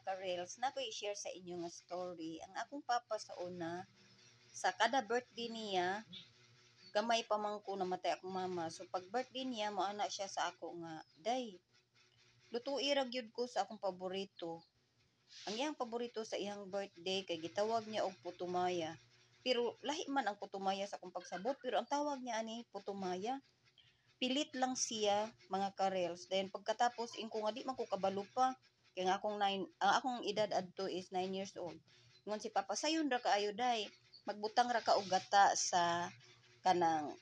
ka-reels, na ko i-share sa inyo nga story. Ang akong papa sa una, sa kada birthday niya, gamay pa man ko namatay akong mama. So pag birthday niya, moana siya sa ako nga, day, lutuin ra gyud ko sa akong paborito. Ang iyang paborito sa iyang birthday kay gitawag niya og putumaya. Pero lahi man ang putumaya sa akong pagsabot, pero ang tawag niya ani putumaya. Pilit lang siya mga ka-reels. Then pagkatapos inko nga di man ko kabalo pa. Kaya nga akong ang akong edad adto is 9 years old. Ngon si Papa, sayon ra kaayo day. Magbutang ra ka og gata sa kanang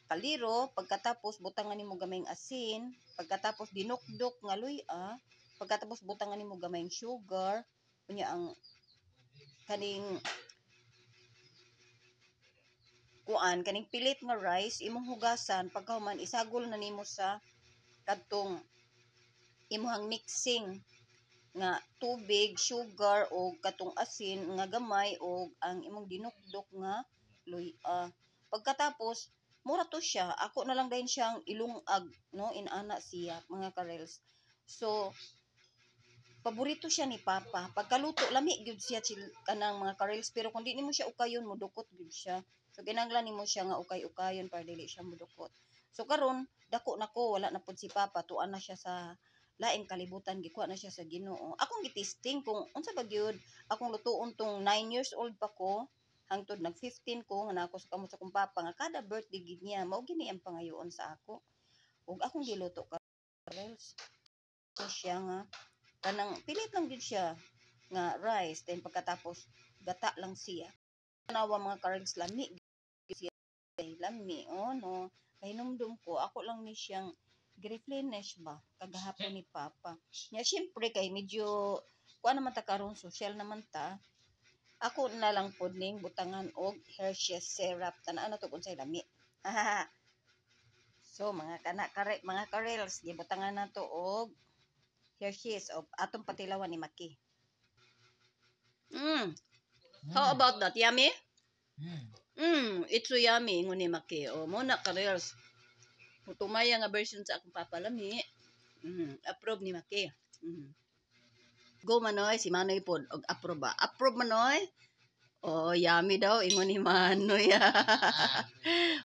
kaliro, pagkatapos butangan nimo gamayng asin, pagkatapos dinukdok nga luya, pagkatapos butangan nimo gamayng sugar, unya ang kaning kaning pilit nga rice imong hugasan pagkahuman isagol na nimo sa kadtong imuhang mixing nga tubig, sugar o katong asin nga gamay o ang imong dinukdok nga luya. Pagkatapos mura to siya, ako na lang din siyang ilungag, no, inana siya mga ka-reels. So paborito siya ni Papa. Pagkaluto lami gyud siya kanang mga ka-reels, pero kung di nimo siya ukayon mudukot gyud siya. So kinahanglan nimo siya nga ukay-ukayon para dili siya mudukot. So karon dako nako, wala na pud si Papa, tuan na siya sa laing kalibutan, gikuha na siya sa Ginoo. Akong gitisting kung unsa ba gyud akong lutuon tong 9 years old pa ko hangtod nag 15 ko nga nako sa kamot sa kong papa nga kada birthday gid niya mao gini ang pangayoon sa ako. Ug akong giluto ka reels siya nga kanang pilit lang gid siya nga rice, then pagkatapos gata lang siya. Tanawa mga ka-reels, lami siya, lami no. Kahinumdum ko ako lang ni siyang gi-replenish ba kagahapon ni Papa. Nya syempre kay medyo kuan naman ta karon, social naman ta. Ako na lang pod ning butangan og Hershey's syrup. Tanaan na to kung say lami. So mga mga ka-reels, gibutangan na to og Hershey's o atong patilawan ni Maki. How about that? Yummy? It's so yummy ngun ni Maki. O mo na ka-reels. Putumaya nga version sa akong papalami. Approve ni Maki. Go Manoy, si Manoy pod og approve ba? Approve Manoy? Oh, yummy daw ingon ni Manoy.